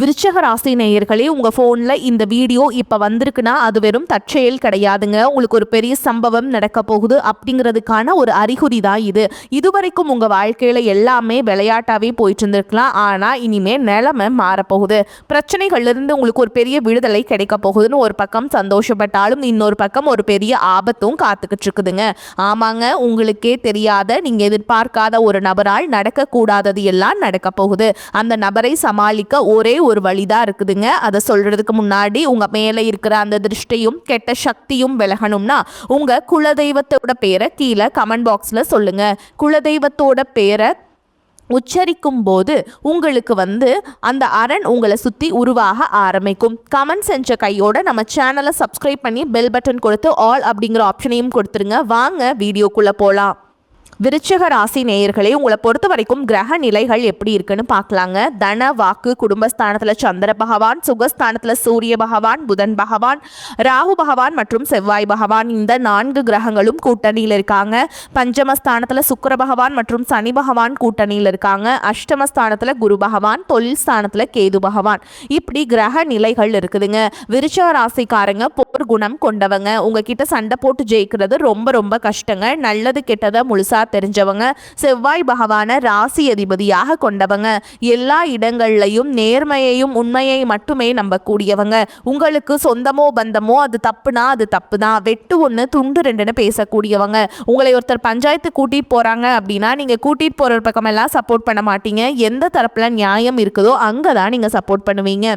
விருச்சக ராசி நேயர்களே, உங்கள் ஃபோனில் இந்த வீடியோ இப்போ வந்திருக்குன்னா அது வெறும் தற்செயல் கிடையாதுங்க. உங்களுக்கு ஒரு பெரிய சம்பவம் நடக்க போகுது அப்படிங்கிறதுக்கான ஒரு அறிகுறி தான் இது. இதுவரைக்கும் உங்கள் வாழ்க்கையில் எல்லாமே விளையாட்டாகவே போயிட்டு இருந்திருக்கலாம். ஆனால் இனிமேல் நிலைமை மாறப்போகுது. பிரச்சனைகள்லேருந்து உங்களுக்கு ஒரு பெரிய விடுதலை கிடைக்க போகுதுன்னு ஒரு பக்கம் சந்தோஷப்பட்டாலும் இன்னொரு பக்கம் ஒரு பெரிய ஆபத்தும் காத்துக்கிட்டு இருக்குதுங்க. ஆமாங்க, உங்களுக்கே தெரியாத நீங்கள் எதிர்பார்க்காத ஒரு நபரால் நடக்கக்கூடாதது எல்லாம் நடக்க போகுது. அந்த நபரை சமாளிக்க ஒரே ஒரு வழிதான் இருக்குதுங்க. அதை சொல்றதுக்கு முன்னாடி உங்க மேல இருக்கிற அந்த திருஷ்டியும் கெட்ட சக்தியும் விலகணும்னா உங்க குலதெய்வத்தோட பேரை கீழே கமெண்ட் பாக்ஸ்ல சொல்லுங்க. குலதெய்வத்தோட பேரை உச்சரிக்கும் போது உங்களுக்கு அந்த அரண் உங்களை சுற்றி உருவாக ஆரம்பிக்கும். கமெண்ட் செஞ்ச கையோட நம்ம சேனலை சப்ஸ்கிரைப் பண்ணி பெல் பட்டன் கொடுத்து ஆல் அப்படிங்கிற ஆப்ஷனையும் கொடுத்துருங்க. வாங்க வீடியோக்குள்ளே போகலாம். விருச்சிக ராசி நேயர்களே, உங்களை பொறுத்த வரைக்கும் கிரக நிலைகள் எப்படி இருக்குன்னு பார்க்கலாங்க. தன வாக்கு குடும்பஸ்தானத்தில் சந்திர பகவான், சுகஸ்தானத்தில் சூரிய பகவான், புதன் பகவான், ராகு பகவான் மற்றும் செவ்வாய் பகவான், இந்த 4 கிரகங்களும் கூட்டணியில் இருக்காங்க. பஞ்சமஸ்தானத்தில் சுக்கிர பகவான் மற்றும் சனி பகவான் கூட்டணியில் இருக்காங்க. அஷ்டமஸ்தானத்தில் குரு பகவான், தொழில் ஸ்தானத்தில் கேது பகவான். இப்படி கிரக நிலைகள் இருக்குதுங்க. விருச்சிக ராசிக்காரங்க போர் குணம் கொண்டவங்க. உங்ககிட்ட சண்டை போட்டு ஜெயிக்கிறது ரொம்ப ரொம்ப கஷ்டங்க. நல்லது கெட்டதை முழுசா தெரிஞ்சவங்க. செவ்வாய் பகவான ராசி அதிபதியாக கொண்டவங்க. எல்லா இடங்கள்லையும் நேர்மையையும் உண்மையை மட்டுமே நம்பக்கூடியவங்க. உங்களுக்கு சொந்தமோ பந்தமோ அது தப்புனா அது தப்பு தான், வெட்டு ஒன்று துண்டு ரெண்டுன்னு பேசக்கூடியவங்க. உங்களை ஒருத்தர் பஞ்சாயத்து கூட்டிட்டு போறாங்க அப்படின்னா நீங்க கூட்டிட்டு போற பக்கமெல்லாம் சப்போர்ட் பண்ண மாட்டீங்க. எந்த தரப்புல நியாயம் இருக்குதோ அங்கதான் நீங்க சப்போர்ட் பண்ணுவீங்க.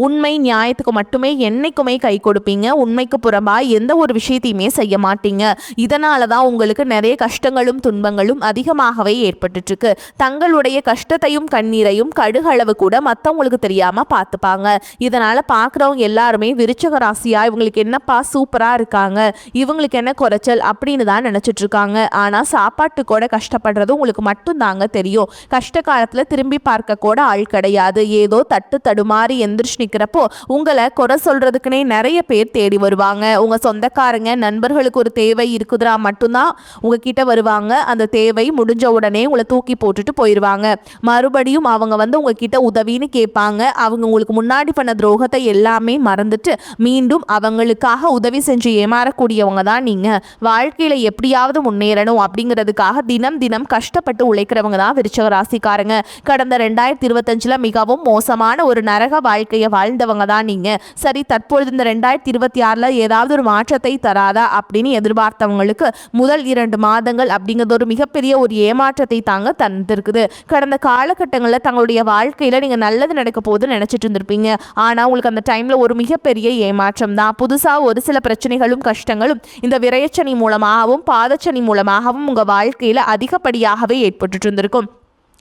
உண்மை நியாயத்துக்கு மட்டுமே என்னைக்குமே கை கொடுப்பீங்க. உண்மைக்கு புறம்பா எந்த ஒரு விஷயத்தையுமே செய்ய மாட்டீங்க. இதனால தான் உங்களுக்கு நிறைய கஷ்டங்களும் துன்பங்களும் அதிகமாகவே ஏற்பட்டுட்டு இருக்கு. தங்களுடைய கஷ்டத்தையும் கண்ணீரையும் கடுகளவு கூட மற்றவங்களுக்கு தெரியாம பார்த்துப்பாங்க. இதனால பார்க்குறவங்க எல்லாருமே விருச்சிக ராசியா இவங்களுக்கு என்னப்பா சூப்பரா இருக்காங்க, இவங்களுக்கு என்ன குறைச்சல் அப்படின்னு தான் நினைச்சிட்டு இருக்காங்க. ஆனா சாப்பாட்டு கூட கஷ்டப்படுறது உங்களுக்கு மட்டும் தாங்க தெரியும். கஷ்ட காலத்துல திரும்பி பார்க்க கூட ஆள் கிடையாது. ஏதோ தட்டு தடுமாறி எந்திரிச்சு நிற்கிறப்போ உங்களை குறை சொல்றதுக்குனே நிறைய பேர் தேடி வருவாங்க. உங்க சொந்தக்காரங்க நண்பர்களுக்கு ஒரு தேவை இருக்குதுரா மட்டும்தான் உங்ககிட்ட வருவாங்க. அந்த தேவை முடிஞ்ச உடனே உங்களை தூக்கி போட்டுட்டு போயிடுவாங்க. மறுபடியும் அவங்க உங்ககிட்ட உதவின்னு கேட்பாங்க. அவங்க உங்களுக்கு முன்னாடி பண்ண துரோகத்தை எல்லாமே மறந்துட்டு மீண்டும் அவங்களுக்காக உதவி செஞ்சு ஏமாறக்கூடியவங்க தான் நீங்க. வாழ்க்கையில எப்படியாவது முன்னேறணும் அப்படிங்கிறதுக்காக தினம் தினம் கஷ்டப்பட்டு உழைக்கிறவங்க தான் விருச்சிக ராசிக்காரங்க. கடந்த 2025 மிகவும் மோசமான ஒரு நரக வாழ்க்கையை வாழ்ந்தவங்க தான் நீங்க. சரி, தற்பொழுது இந்த 2026 ஏதாவது ஒரு மாற்றத்தை தராதா அப்படின்னு எதிர்பார்த்தவங்களுக்கு முதல் 2 மாதங்கள் அப்படிங்கிறது ஒரு மிகப்பெரிய ஒரு ஏமாற்றத்தை தாங்க தந்திருக்குது. கடந்த காலகட்டங்களில் தங்களுடைய வாழ்க்கையில நீங்க நல்லது நடக்க போது நினைச்சிட்டு இருந்திருப்பீங்க. ஆனா உங்களுக்கு அந்த டைம்ல ஒரு மிகப்பெரிய ஏமாற்றம் தான். புதுசா ஒரு சில பிரச்சனைகளும் கஷ்டங்களும் இந்த விரயச்சனி மூலமாகவும் பாதச்சனி மூலமாகவும் உங்க வாழ்க்கையில அதிகப்படியாகவே ஏற்பட்டு இருந்திருக்கும்.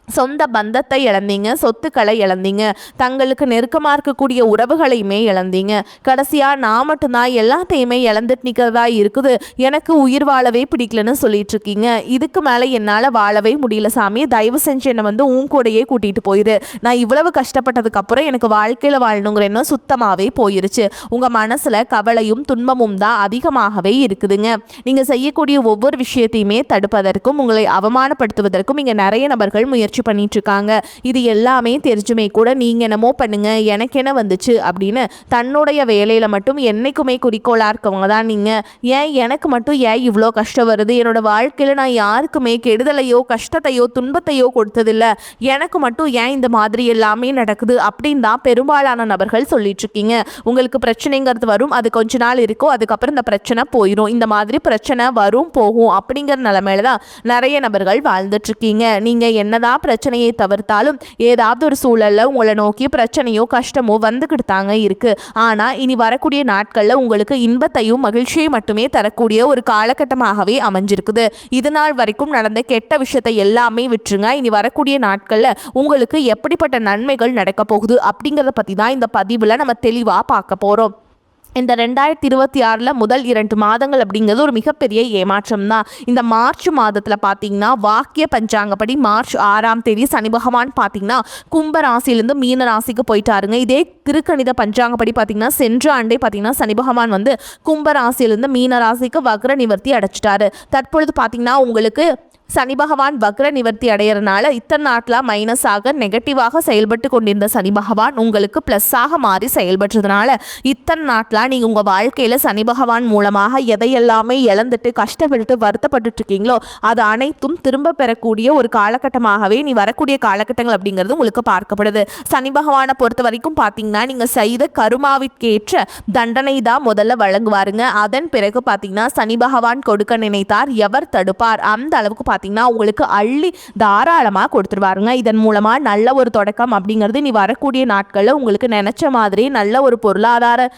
சொந்த பந்தத்தை இழந்தீங்க, சொத்துக்களை இழந்தீங்க, தங்களுக்கு நெருக்கமாக இருக்கக்கூடிய உறவுகளையுமே இழந்தீங்க. கடைசியாக நான் மட்டும்தான் எல்லாத்தையுமே இழந்துட்டு நிற்கிறதா இருக்குது, எனக்கு உயிர் வாழவே பிடிக்கலன்னு சொல்லிட்டு இருக்கீங்க. இதுக்கு மேலே என்னால் வாழவே முடியல சாமி, தயவு செஞ்சு என்னை உன் கூடையே கூட்டிகிட்டு போயிரு. நான் இவ்வளவு கஷ்டப்பட்டதுக்கப்புறம் எனக்கு வாழ்க்கையில் வாழணுங்கிற எண்ணம் சுத்தமாகவே போயிருச்சு. உங்கள் மனசில் கவலையும் துன்பமும் தான் அதிகமாகவே இருக்குதுங்க. நீங்கள் செய்யக்கூடிய ஒவ்வொரு விஷயத்தையுமே தடுப்பதற்கும் உங்களை அவமானப்படுத்துவதற்கும் இங்கே நிறைய நபர்கள் முயற்சி பண்ணிட்டு இருக்காங்க. இது எல்லாமே தெரிஞ்சுமே கூட நீங்க என்னமோ பண்ணுங்க, எனக்கு என்ன வந்துச்சு அப்படின்னு தன்னுடைய வேலையில மட்டும் என்னைக்குமே குறிக்கோளா இருக்கவங்க தான் நீங்க. ஏன் எனக்கு மட்டும் ஏன் இவ்வளோ கஷ்டம் வருது, என்னோட வாழ்க்கையில நான் யாருக்குமே கெடுதலையோ கஷ்டத்தையோ துன்பத்தையோ கொடுத்ததில்ல, எனக்கு மட்டும் ஏன் இந்த மாதிரி எல்லாமே நடக்குது அப்படின்னு தான் பெரும்பாலான நபர்கள் சொல்லிட்டு இருக்கீங்க. உங்களுக்கு பிரச்சனைங்கிறது வரும், அது கொஞ்ச நாள் இருக்கும், அதுக்கப்புறம் இந்த பிரச்சனை போயிடும். இந்த மாதிரி பிரச்சனை வரும் போகும் அப்படிங்கிற நிலைமையில தான் நிறைய நபர்கள் வாழ்ந்துட்டு இருக்கீங்க. நீங்க என்னதான் பிரச்சனையை தவிர்த்தாலும் ஏதாவது ஒரு சூழல்ல உங்களை நோக்கி பிரச்சனையோ கஷ்டமோ வந்துக்கிட்டு தாங்க இருக்கு. ஆனா இனி வரக்கூடிய நாட்கள்ல உங்களுக்கு இன்பத்தையும் மகிழ்ச்சியை மட்டுமே தரக்கூடிய ஒரு காலகட்டமாகவே அமைஞ்சிருக்குது. இது நாள் வரைக்கும் நடந்த கெட்ட விஷயத்தை எல்லாமே விட்டுருங்க. இனி வரக்கூடிய நாட்கள்ல உங்களுக்கு எப்படிப்பட்ட நன்மைகள் நடக்க போகுது அப்படிங்கிறத பத்தி தான் இந்த பதிவுல நம்ம தெளிவா பார்க்க போறோம். இந்த 2026 முதல் 2 மாதங்கள் அப்படிங்கிறது ஒரு மிகப்பெரிய ஏமாற்றம் தான். இந்த மார்ச் மாதத்தில் பார்த்தீங்கன்னா வாக்கிய பஞ்சாங்கப்படி மார்ச் 6ஆம் தேதி சனி பகவான் பார்த்தீங்கன்னா கும்ப ராசியிலேருந்து மீன ராசிக்கு போயிட்டாருங்க. இதே திருக்கணித பஞ்சாங்கப்படி பார்த்தீங்கன்னா சென்ற ஆண்டே பார்த்தீங்கன்னா சனி பகவான் கும்ப ராசியிலேருந்து மீன ராசிக்கு வக்ர நிவர்த்தி அடைச்சிட்டாரு. தற்பொழுது பார்த்தீங்கன்னா உங்களுக்கு சனி பகவான் வக்ர நிவர்த்தி அடையறனால இத்தனை நாட்டில் மைனஸாக நெகட்டிவாக செயல்பட்டு கொண்டிருந்த சனி பகவான் உங்களுக்கு ப்ளஸ்ஸாக மாறி செயல்படுறதுனால இத்தனை நாட்டில் நீங்கள் உங்கள் வாழ்க்கையில் சனி பகவான் மூலமாக எதையெல்லாமே இழந்துட்டு கஷ்டப்பட்டு வருத்தப்பட்டு இருக்கீங்களோ அது அனைத்தும் திரும்ப பெறக்கூடிய ஒரு காலகட்டமாகவே நீ வரக்கூடிய காலகட்டங்கள் அப்படிங்கிறது உங்களுக்கு பார்க்கப்படுது. சனி பகவானை பொறுத்த வரைக்கும் பார்த்தீங்கன்னா நீங்கள் செய்த கருமாவிற்கேற்ற தண்டனை தான் முதல்ல வழங்குவாருங்க. அதன் பிறகு பார்த்தீங்கன்னா சனி பகவான் கொடுக்க நினைத்தார் எவர் தடுப்பார், அந்த அளவுக்கு பார்த்தீங்கன்னா உங்களுக்கு அள்ளி தாராளமாக கொடுத்துருவாருங்க. இதன் மூலமாக நல்ல ஒரு தொடக்கம் அப்படிங்கிறது நீ வரக்கூடிய நாட்களில் உங்களுக்கு நினச்ச மாதிரி நல்ல ஒரு பொருளாதார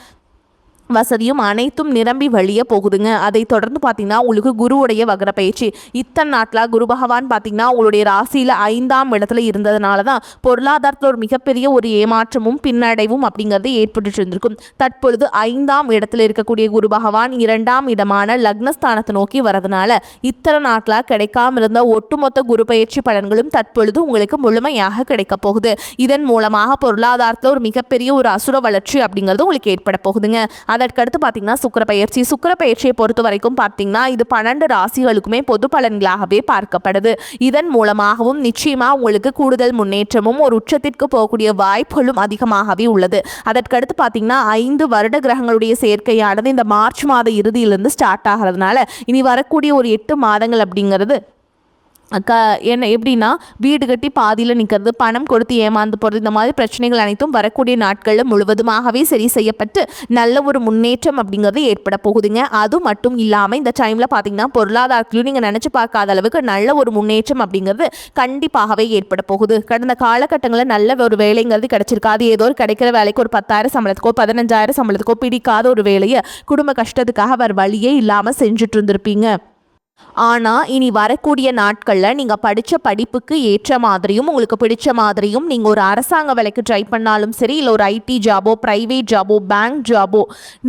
வசதியும் அனைத்தும் நிரம்பி வழிய போகுதுங்க. அதை தொடர்ந்து பார்த்தீங்கன்னா உங்களுக்கு குருவுடைய வக்ர பயிற்சி இத்தனை நாட்டில் குரு பகவான் பார்த்தீங்கன்னா உங்களுடைய ராசியில் 5ஆம் இடத்துல இருந்ததுனால தான் பொருளாதாரத்தில் ஒரு மிகப்பெரிய ஒரு ஏமாற்றமும் பின்னடைவும் அப்படிங்கிறது ஏற்பட்டு இருந்திருக்கும். தற்பொழுது 5ஆம் இடத்துல இருக்கக்கூடிய குரு பகவான் 2ஆம் இடமான லக்னஸ்தானத்தை நோக்கி வரதுனால இத்தனை நாட்டில் கிடைக்காம இருந்த ஒட்டுமொத்த குரு பயிற்சி பலன்களும் தற்பொழுது உங்களுக்கு முழுமையாக கிடைக்க போகுது. இதன் மூலமாக பொருளாதாரத்தில் ஒரு மிகப்பெரிய ஒரு அசுர வளர்ச்சி அப்படிங்கிறது உங்களுக்கு ஏற்பட போகுதுங்க. அதற்கடுத்து பார்த்தீங்கன்னா சுக்கிர பயிற்சியை பொறுத்த வரைக்கும் பார்த்தீங்கன்னா இது 12 ராசிகளுக்குமே பொது பலன்களாகவே பார்க்கப்படுது. இதன் மூலமாகவும் நிச்சயமாக உங்களுக்கு கூடுதல் முன்னேற்றமும் ஒரு உச்சத்திற்கு போகக்கூடிய வாய்ப்புகளும் அதிகமாகவே உள்ளது. அதற்கடுத்து பார்த்தீங்கன்னா 5 வருட கிரகங்களுடைய சேர்க்கையானது இந்த மார்ச் மாத இறுதியிலிருந்து ஸ்டார்ட் ஆகிறதுனால இனி வரக்கூடிய ஒரு 8 மாதங்கள் அப்படிங்கிறது என்ன எப்படின்னா வீடு கட்டி பாதியில் நிற்கிறது, பணம் கொடுத்து ஏமாந்து போகிறது, இந்த மாதிரி பிரச்சனைகள் அனைத்தும் வரக்கூடிய நாட்களில் முழுவதுமாகவே சரி செய்யப்பட்டு நல்ல ஒரு முன்னேற்றம் அப்படிங்கிறது ஏற்பட போகுதுங்க. அது மட்டும் இல்லாமல் இந்த டைமில் பார்த்தீங்கன்னா பொருளாதாரத்திலும் நீங்கள் நினச்சி பார்க்காத அளவுக்கு நல்ல ஒரு முன்னேற்றம் அப்படிங்கிறது கண்டிப்பாகவே ஏற்பட போகுது. கடந்த காலகட்டங்களில் நல்ல ஒரு வேலைங்கிறது கிடைச்சிருக்காது. ஏதோ ஒரு கிடைக்கிற வேலைக்கு ஒரு 10,000 சம்பளத்துக்கோ 15,000 சம்பளத்துக்கோ பிடிக்காத ஒரு வேலையை குடும்ப கஷ்டத்துக்காக வேறு வழியே இல்லாமல் செஞ்சுட்டு இருந்திருப்பீங்க. ஆனால் இனி வரக்கூடிய நாட்களில் நீங்கள் படித்த படிப்புக்கு ஏற்ற மாதிரியும் உங்களுக்கு பிடிச்ச மாதிரியும் நீங்கள் ஒரு அரசாங்க வேலைக்கு ட்ரை பண்ணாலும் சரி, இல்லை ஒரு ஐடி ஜாபோ ப்ரைவேட் ஜாபோ பேங்க் ஜாபோ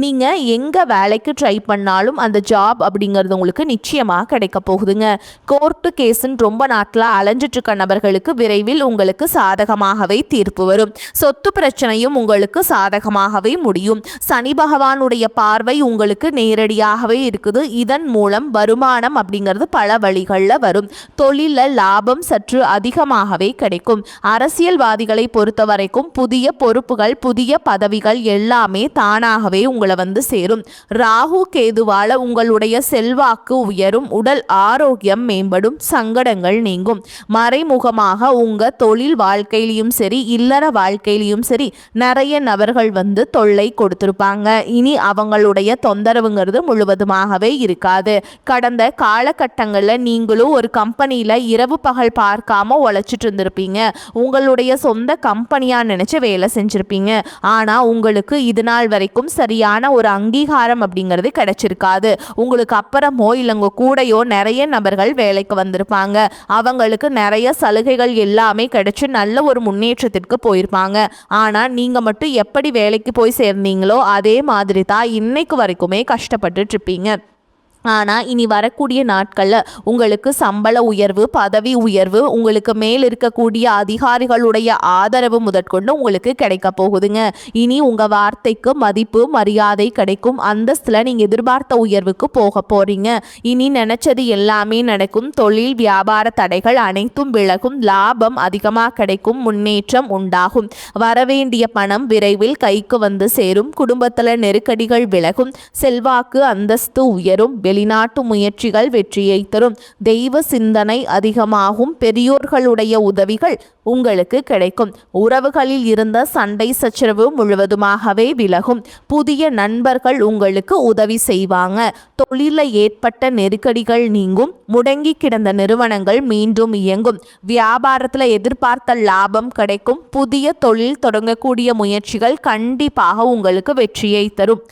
நீங்கள் எங்கே வேலைக்கு ட்ரை பண்ணாலும் அந்த ஜாப் அப்படிங்கிறது உங்களுக்கு நிச்சயமாக கிடைக்க போகுதுங்க. கோர்ட்டு கேஸுன்னு ரொம்ப நாட்டில் அலைஞ்சிட்ருக்க நபர்களுக்கு விரைவில் உங்களுக்கு சாதகமாகவே தீர்ப்பு வரும். சொத்து பிரச்சனையும் உங்களுக்கு சாதகமாகவே முடியும். சனி பகவானுடைய பார்வை உங்களுக்கு நேரடியாகவே இருக்குது. இதன் மூலம் வருமானம் அப்படிங்கிறது பல வழிகளில் வரும். தொழிலில் லாபம் சற்று அதிகமாகவே கிடைக்கும். அரசியல்வாதிகளை பொறுத்த வரைக்கும் புதிய பொறுப்புகள் புதிய பதவிகள் எல்லாமே தானாகவே உங்களை வந்து சேரும். ராகு கேதுவால உங்களுடைய செல்வாக்கு உயரும், உடல் ஆரோக்கியம் மேம்படும், சங்கடங்கள் நீங்கும். மறைமுகமாக உங்க தொழில் வாழ்க்கையிலையும் சரி இல்லற வாழ்க்கையிலையும் சரி நிறைய நபர்கள் வந்து தொல்லை கொடுத்திருப்பாங்க. இனி அவங்களுடைய தொந்தரவுங்கிறது முழுவதுமாகவே இருக்காது. கடந்த காலகட்டங்களில் நீங்களும் ஒரு கம்பெனியில் இரவு பகல் பார்க்காம உழைச்சிட்டு இருந்திருப்பீங்க. உங்களுடைய சொந்த கம்பெனியாக நினச்சி வேலை செஞ்சுருப்பீங்க. ஆனால் உங்களுக்கு இது நாள் வரைக்கும் சரியான ஒரு அங்கீகாரம் அப்படிங்கிறது கிடைச்சிருக்காது. உங்களுக்கு அப்புறமோ இல்லை உங்கள் கூடையோ நிறைய நபர்கள் வேலைக்கு வந்திருப்பாங்க. அவங்களுக்கு நிறைய சலுகைகள் எல்லாமே கிடைச்சி நல்ல ஒரு முன்னேற்றத்திற்கு போயிருப்பாங்க. ஆனால் நீங்கள் மட்டும் எப்படி வேலைக்கு போய் சேர்ந்தீங்களோ அதே மாதிரி தான் இன்னைக்கு வரைக்குமே கஷ்டப்பட்டுட்டு இருப்பீங்க. ஆனால் இனி வரக்கூடிய நாட்களில் உங்களுக்கு சம்பள உயர்வு பதவி உயர்வு உங்களுக்கு மேல் இருக்கக்கூடிய அதிகாரிகளுடைய ஆதரவு முதற்கொண்டு உங்களுக்கு கிடைக்க போகுதுங்க. இனி உங்கள் வார்த்தைக்கு மதிப்பு மரியாதை கிடைக்கும். அந்தஸ்தில் நீங்கள் எதிர்பார்த்த உயர்வுக்கு போக போகிறீங்க. இனி நினச்சது எல்லாமே நடக்கும். தொழில் வியாபார தடைகள் அனைத்தும் விலகும். லாபம் அதிகமாக கிடைக்கும். முன்னேற்றம் உண்டாகும். வரவேண்டிய பணம் விரைவில் கைக்கு வந்து சேரும். குடும்பத்தில் நெருக்கடிகள் விலகும். செல்வாக்கு அந்தஸ்து உயரும். வெளிநாட்டு முயற்சிகள் வெற்றியை தரும். தெய்வ சிந்தனை அதிகமாகும். பெரியோர்களுடைய உதவிகள் உங்களுக்கு கிடைக்கும். உறவுகளில் இருந்த சண்டை சச்சரவு முழுவதுமாகவே விலகும். புதிய நண்பர்கள் உங்களுக்கு உதவி செய்வாங்க. தொழிலில் ஏற்பட்ட நெருக்கடிகள் நீங்கும். முடங்கி கிடந்த நிறுவனங்கள் மீண்டும் இயங்கும். வியாபாரத்தில் எதிர்பார்த்த லாபம் கிடைக்கும். புதிய தொழில் தொடங்கக்கூடிய முயற்சிகள் கண்டிப்பாக உங்களுக்கு வெற்றியை தரும்.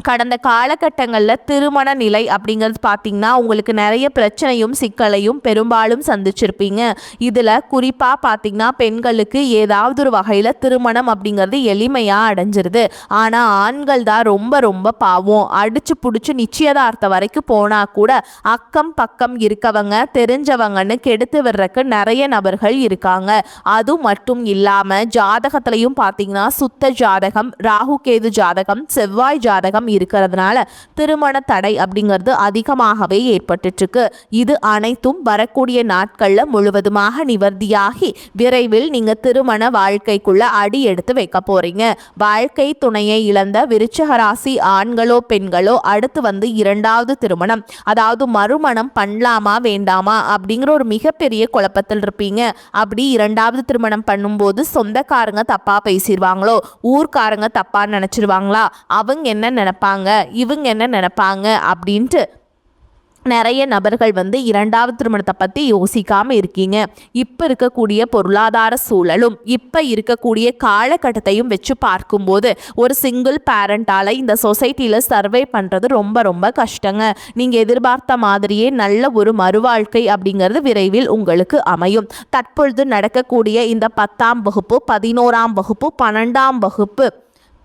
கடந்த காலகட்டங்களில் திருமண நிலை அப்படிங்கிறது பார்த்திங்கன்னா உங்களுக்கு நிறைய பிரச்சனையும் சிக்கலையும் பெரும்பாலும் சந்திச்சிருப்பீங்க. இதில் குறிப்பாக பார்த்திங்கன்னா பெண்களுக்கு ஏதாவது ஒரு வகையில் திருமணம் அப்படிங்கிறது எளிமையாக அடைஞ்சிருது. ஆனால் ஆண்கள் தான் ரொம்ப ரொம்ப பாவம். அடிச்சு பிடிச்சி நிச்சயதார்த்தம் வரைக்கும் போனால் கூட அக்கம் பக்கம் இருக்கவங்க தெரிஞ்சவங்கன்னு கெடுத்து விடுறக்கு நிறைய நபர்கள் இருக்காங்க. அது மட்டும் இல்லாமல் ஜாதகத்திலையும் பார்த்திங்கன்னா சுத்த ஜாதகம் ராகு கேது ஜாதகம் செவ்வாய் ஜாதகம் இருக்கிறதுனால திருமண தடை அப்படிங்கிறது அதிகமாகவே ஏற்பட்டுட்டு இருக்கு. இது அனைத்தும் வரக்கூடிய நாட்கள்ல முழுவதுமாக நிவர்த்தியாகி விரைவில் நீங்க திருமண வாழ்க்கைக்குள்ள அடி எடுத்து வைக்க போறீங்க. வாழ்க்கை துணையை இழந்த விருச்சிக ராசி ஆண்களோ பெண்களோ அடுத்து வந்து இரண்டாவது திருமணம், அதாவது மறுமணம் பண்ணலாமா வேண்டாமா அப்படிங்கிற ஒரு மிகப்பெரிய குழப்பத்தில் இருப்பீங்க. அப்படி இரண்டாவது திருமணம் பண்ணும்போது சொந்தக்காரங்க தப்பா பேசிடுவாங்களோ, ஊர்க்காரங்க தப்பா நினைச்சிருவாங்களா, அவங்க என்ன நினைப்பாங்க, இவங்க என்ன நினைப்பாங்க அப்படின்ட்டு நிறைய நபர்கள் வந்து இரண்டாவது திருமணத்தை பற்றி யோசிக்காமல் இருக்கீங்க. இப்போ இருக்கக்கூடிய பொருளாதார சூழலும் இப்போ இருக்கக்கூடிய காலகட்டத்தையும் வச்சு பார்க்கும்போது ஒரு சிங்கிள் பேரண்டால் இந்த சொசைட்டியில் சர்வை பண்ணுறது ரொம்ப ரொம்ப கஷ்டங்க. நீங்கள் எதிர்பார்த்த மாதிரியே நல்ல ஒரு மறுவாழ்க்கை அப்படிங்கிறது விரைவில் உங்களுக்கு அமையும். தற்பொழுது நடக்கக்கூடிய இந்த 10ஆம் வகுப்பு, 11ஆம் வகுப்பு, 12ஆம் வகுப்பு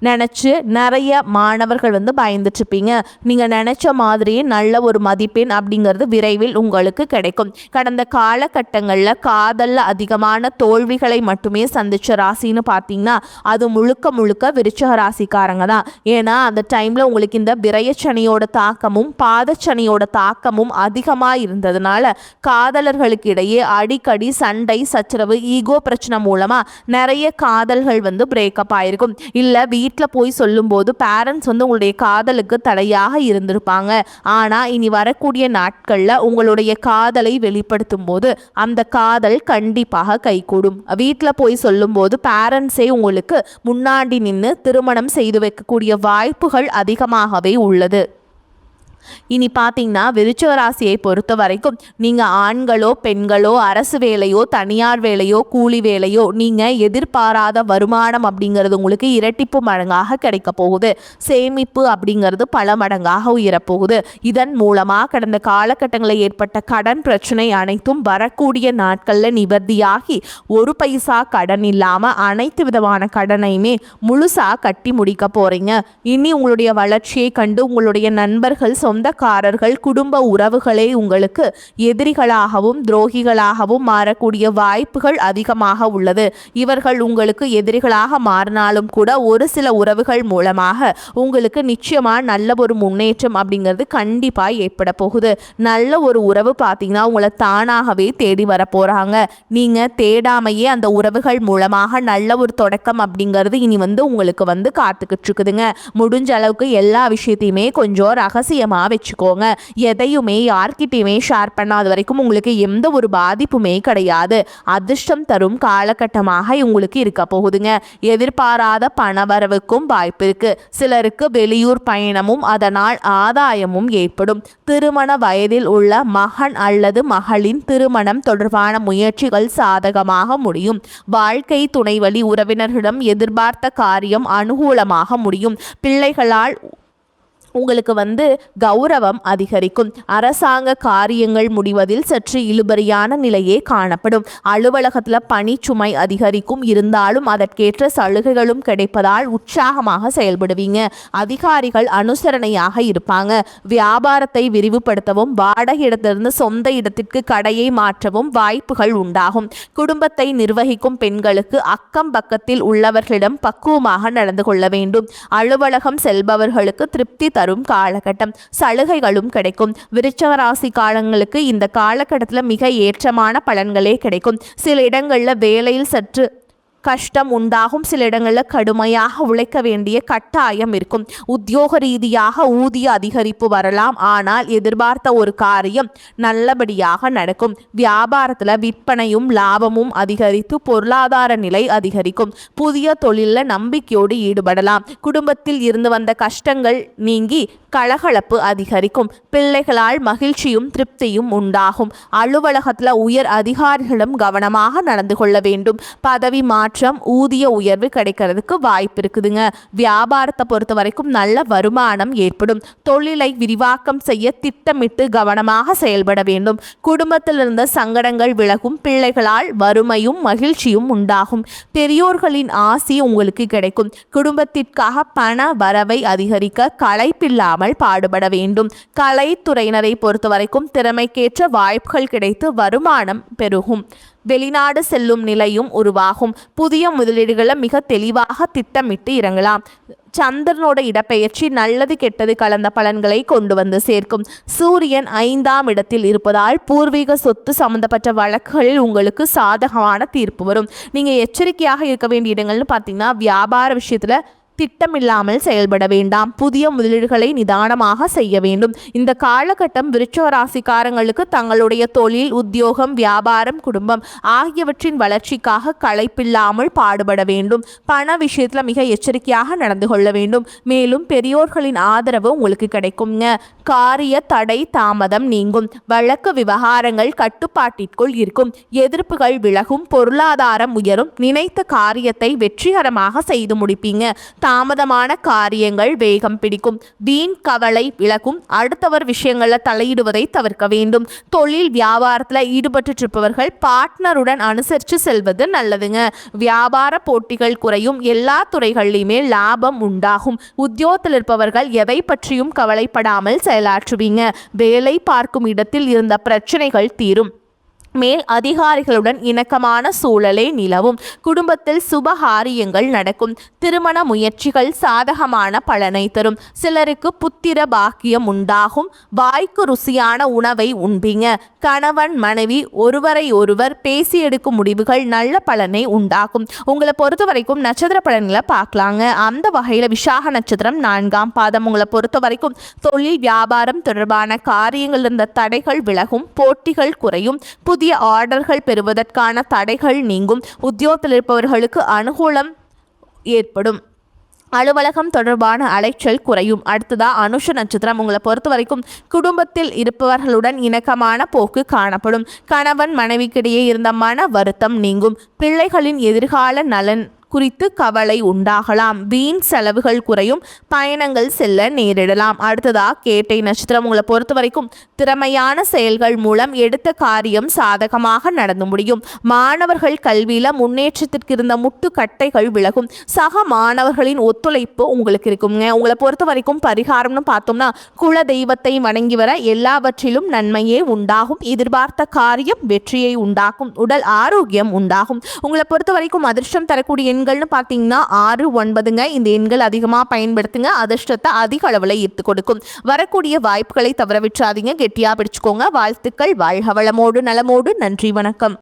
நினச்சி நிறைய மாணவர்கள் வந்து பயந்துட்டுருப்பீங்க. நீங்கள் நினச்ச மாதிரியே நல்ல ஒரு மதிப்பெண் அப்படிங்கிறது விரைவில் உங்களுக்கு கிடைக்கும். கடந்த காலகட்டங்களில் காதலில் அதிகமான தோல்விகளை மட்டுமே சந்தித்த ராசின்னு பார்த்தீங்கன்னா அது முழுக்க முழுக்க விருச்சிக ராசிக்காரங்க தான். ஏன்னா அந்த டைமில் உங்களுக்கு இந்த விரயச்சனியோட தாக்கமும் பாதச்சனியோட தாக்கமும் அதிகமாக இருந்ததுனால காதலர்களுக்கு இடையே அடிக்கடி சண்டை சச்சரவு ஈகோ பிரச்சனை மூலமாக நிறைய காதல்கள் வந்து பிரேக்கப் ஆயிருக்கும். இல்லை வீட்டில் போய் சொல்லும்போது பேரண்ட்ஸ் வந்து உங்களுடைய காதலுக்கு தடையாக இருந்திருப்பாங்க. ஆனால் இனி வரக்கூடிய நாட்களில் உங்களுடைய காதலை வெளிப்படுத்தும் போது அந்த காதல் கண்டிப்பாக கைகூடும். வீட்டில் போய் சொல்லும்போது பேரண்ட்ஸே உங்களுக்கு முன்னாடி நின்று திருமணம் செய்து வைக்கக்கூடிய வாய்ப்புகள் அதிகமாகவே உள்ளது. இனி பார்த்தீங்கன்னா விருச்சிக ராசியை பொறுத்த வரைக்கும் நீங்கள் ஆண்களோ பெண்களோ அரசு வேலையோ தனியார் வேலையோ கூலி வேலையோ நீங்கள் எதிர்பாராத வருமானம் அப்படிங்கிறது உங்களுக்கு இரட்டிப்பு மடங்காக கிடைக்க போகுது. சேமிப்பு அப்படிங்கிறது பல மடங்காக உயரப்போகுது. இதன் மூலமாக கடந்த காலகட்டங்களில் ஏற்பட்ட கடன் பிரச்சனை அனைத்தும் வரக்கூடிய நாட்களில் நிவர்த்தியாகி ஒரு பைசா கடன் இல்லாமல் அனைத்து விதமான கடனையுமே முழுசாக கட்டி முடிக்க போகிறீங்க. இனி உங்களுடைய வளர்ச்சியை கண்டு உங்களுடைய நண்பர்கள் சொந்தக்காரர்கள் குடும்ப உறவுகளே உங்களுக்கு எதிரிகளாகவும் துரோகிகளாகவும் மாறக்கூடிய வாய்ப்புகள் அதிகமாக உள்ளது. இவர்கள் உங்களுக்கு எதிரிகளாக மாறினாலும் கூட ஒரு சில உறவுகள் மூலமாக உங்களுக்கு நிச்சயமா நல்ல ஒரு முன்னேற்றம் அப்படிங்கிறது கண்டிப்பாக ஏற்பட போகுது. நல்ல ஒரு உறவு பார்த்தீங்கன்னா உங்களை தானாகவே தேடி வர போறாங்க. நீங்க தேடாமையே அந்த உறவுகள் மூலமாக நல்ல ஒரு தொடக்கம் அப்படிங்கிறது இனி வந்து உங்களுக்கு வந்து காத்துக்கிட்டு இருக்குதுங்க. முடிஞ்ச அளவுக்கு எல்லா விஷயத்தையுமே கொஞ்சம் ரகசியமாக வச்சுக்கோங்க. எதையுமே யார்கிட்டையுமே ஷேர் பண்ணாத வரைக்கும் உங்களுக்கு எந்த ஒரு பாதிப்புமே கிடையாது. அதிர்ஷ்டம் தரும் காலகட்டமாக உங்களுக்கு இருக்க போகுதுங்க. எதிர்பாராத பணவரவுக்கும் வாய்ப்பு இருக்கு. சிலருக்கு வெளியூர் பயணமும் அதனால் ஆதாயமும் ஏற்படும். திருமண வயதில் உள்ள மகன் அல்லது மகளின் திருமணம் தொடர்பான முயற்சிகள் சாதகமாக முடியும். வாழ்க்கை துணைவழி உறவினர்களிடம் எதிர்பார்த்த காரியம் அனுகூலமாக முடியும். பிள்ளைகளால் உங்களுக்கு வந்து கௌரவம் அதிகரிக்கும். அரசாங்க காரியங்கள் முடிவதில் சற்று இழுபறியான நிலையே காணப்படும். அலுவலகத்தில் பணிச்சுமை அதிகரிக்கும். இருந்தாலும் அதற்கேற்ற சலுகைகளும் கிடைப்பதால் உற்சாகமாக செயல்படுவீங்க. அதிகாரிகள் அனுசரணையாக இருப்பாங்க. வியாபாரத்தை விரிவுபடுத்தவும் வாடகை இடத்திலிருந்து சொந்த இடத்திற்கு கடையை மாற்றவும் வாய்ப்புகள் உண்டாகும். குடும்பத்தை நிர்வகிக்கும் பெண்களுக்கு அக்கம் பக்கத்தில் உள்ளவர்களிடம் பக்குவமாக நடந்து கொள்ள வேண்டும். அலுவலகம் செல்பவர்களுக்கு திருப்தி தரும் காலகட்டம். சலுகைகளும் கிடைக்கும். விருச்சிக ராசி காலங்களுக்கு இந்த காலகட்டத்தில் மிக ஏற்றமான பலன்களே கிடைக்கும். சில இடங்களில் வேலையில் சற்று கஷ்டம் உண்டாகும். சில இடங்களில் கடுமையாக உழைக்க வேண்டிய கட்டாயம் இருக்கும். உத்தியோக ரீதியாக ஊதிய அதிகரிப்பு வரலாம். ஆனால் எதிர்பார்த்த ஒரு காரியம் நல்லபடியாக நடக்கும். வியாபாரத்தில் விற்பனையும் லாபமும் அதிகரித்து பொருளாதார நிலை அதிகரிக்கும். புதிய தொழிலில் நம்பிக்கையோடு ஈடுபடலாம். குடும்பத்தில் இருந்து வந்த கஷ்டங்கள் நீங்கி கலகலப்பு அதிகரிக்கும். பிள்ளைகளால் மகிழ்ச்சியும் திருப்தியும் உண்டாகும். அலுவலகத்தில் உயர் அதிகாரிகளும் கவனமாக நடந்து கொள்ள வேண்டும். பதவி மாற்றம் ஊதிய உயர்வு கிடைக்கிறதுக்கு வாய்ப்பு இருக்குதுங்க. வியாபாரத்தை பொறுத்த வரைக்கும் நல்ல வருமானம் ஏற்படும். தொழிலை விரிவாக்கம் செய்ய திட்டமிட்டு கவனமாக செயல்பட வேண்டும். குடும்பத்தில் இருந்த சங்கடங்கள் விலகும். பிள்ளைகளால் வறுமையும் மகிழ்ச்சியும் உண்டாகும். பெரியோர்களின் ஆசி உங்களுக்கு கிடைக்கும். குடும்பத்திற்காக பண வரவை அதிகரிக்க களைப்பில்லாமல் பாடுபட வேண்டும். கலைத்துறையினரை பொறுத்த வரைக்கும் திறமைக்கேற்ற வாய்ப்புகள் கிடைத்து வருமானம் பெருகும். வெளிநாடு செல்லும் நிலையும் உருவாகும். புதிய முதலீடுகளை மிக தெளிவாக திட்டமிட்டு இறங்கலாம். சந்திரனோட இடப்பெயர்ச்சி நல்லது கெட்டது கலந்த பலன்களை கொண்டு வந்து சேர்க்கும். சூரியன் 5ஆம் இடத்தில் இருப்பதால் பூர்வீக சொத்து சம்பந்தப்பட்ட வழக்குகளில் உங்களுக்கு சாதகமான தீர்ப்பு வரும். நீங்கள் எச்சரிக்கையாக இருக்க வேண்டிய இடங்கள்னு பார்த்தீங்கன்னா, வியாபார விஷயத்தில் திட்டமில்லாமல் செயல்பட வேண்டாம். புதிய முதலீடுகளை நிதானமாக செய்ய வேண்டும். இந்த காலகட்டம் விருச்சிக ராசிக்காரங்களுக்கு தங்களுடைய தொழில், உத்தியோகம், வியாபாரம், குடும்பம் ஆகியவற்றின் வளர்ச்சிக்காக களைப்பில்லாமல் பாடுபட வேண்டும். பண விஷயத்தில் மிக எச்சரிக்கையாக நடந்து கொள்ள வேண்டும். மேலும் பெரியோர்களின் ஆதரவு உங்களுக்கு கிடைக்குங்க. காரிய தடை தாமதம் நீங்கும். வழக்கு விவகாரங்கள் கட்டுப்பாட்டிற்குள் இருக்கும். எதிர்ப்புகள் விலகும். பொருளாதாரம் உயரும். நினைத்த காரியத்தை வெற்றிகரமாக செய்து முடிப்பீங்க. தாமதமான காரியங்கள் வேகம் பிடிக்கும். வீண் கவலை விலகும். அடுத்தவர் விஷயங்களில் தலையிடுவதை தவிர்க்க வேண்டும். தொழில் வியாபாரத்தில் ஈடுபட்டு இருப்பவர்கள் பார்ட்னருடன் அனுசரித்து செல்வது நல்லதுங்க. வியாபார போட்டிகள் குறையும். எல்லா துறைகளிலுமே லாபம் உண்டாகும். உத்தியோகத்தில் இருப்பவர்கள் எதை பற்றியும் கவலைப்படாமல் செயலாற்றுவீங்க. வேலை பார்க்கும் இடத்தில் இருந்த பிரச்சனைகள் தீரும். மேல் அதிகாரிகளுடன் இணக்கமான சூழலே நிலவும். குடும்பத்தில் சுபகாரியங்கள் நடக்கும். திருமண முயற்சிகள் சாதகமான பலனை தரும். சிலருக்கு புத்திர பாக்கியம் உண்டாகும். வாய்க்கு ருசியான உணவை உண்பீங்க. கணவன் மனைவி ஒருவரை ஒருவர் பேசி எடுக்கும் முடிவுகள் நல்ல பலனை உண்டாகும். உங்களை பொறுத்த வரைக்கும் நட்சத்திர பலன்களை பார்க்கலாங்க. அந்த வகையில் விசாக நட்சத்திரம் 4ஆம் பாதம். உங்களை பொறுத்த வரைக்கும் தொழில் வியாபாரம் தொடர்பான காரியங்கள் இருந்த தடைகள் விலகும். போட்டிகள் குறையும். புதிய ஆர்டர்கள் பெறுவதற்கான தடைகள் நீங்கும். உத்தியோகத்தில் இருப்பவர்களுக்கு அனுகூலம் ஏற்படும். அலுவலகம் தொடர்பான அலைச்சல் குறையும். அடுத்ததா அனுஷ நட்சத்திரம். உங்களை பொறுத்த வரைக்கும் குடும்பத்தில் இருப்பவர்களுடன் இணக்கமான போக்கு காணப்படும். கணவன் மனைவிக்கிடையே இருந்த மன வருத்தம் நீங்கும். பிள்ளைகளின் எதிர்கால நலன் குறித்து கவலை உண்டாகலாம். வீண் செலவுகள் குறையும். பயணங்கள் செல்ல நேரிடலாம். அடுத்ததா கேட்டை நட்சத்திரம். உங்களை பொறுத்த வரைக்கும் திறமையான செயல்கள் மூலம் எடுத்த காரியம் சாதகமாக நடந்து முடியும். மாணவர்கள் கல்வியில முன்னேற்றத்திற்கு இருந்த முட்டுக்கட்டைகள் விலகும். சக மாணவர்களின் ஒத்துழைப்பு உங்களுக்கு இருக்குங்க. உங்களை பொறுத்த வரைக்கும் பரிகாரம்னு பார்த்தோம்னா, குல தெய்வத்தை வணங்கி வர எல்லாவற்றிலும் நன்மையே உண்டாகும். எதிர்பார்த்த காரியம் வெற்றியை உண்டாக்கும். உடல் ஆரோக்கியம் உண்டாகும். உங்களை பொறுத்த வரைக்கும் அதிர்ஷ்டம் தரக்கூடிய எண்கள்னு பார்த்தீங்கன்னா 6, 9ங்க. இந்த எண்கள் அதிகமாக பயன்படுத்துங்க. அதிர்ஷ்டத்தை அதிக அளவில் ஈர்த்து கொடுக்கும். வரக்கூடிய வாய்ப்புகளை தவற விட்டுறாதீங்க. கெட்டியாக பிடிச்சுக்கோங்க. வாழ்த்துக்கள். வாழ்க வளமோடு நலமோடு. நன்றி, வணக்கம்.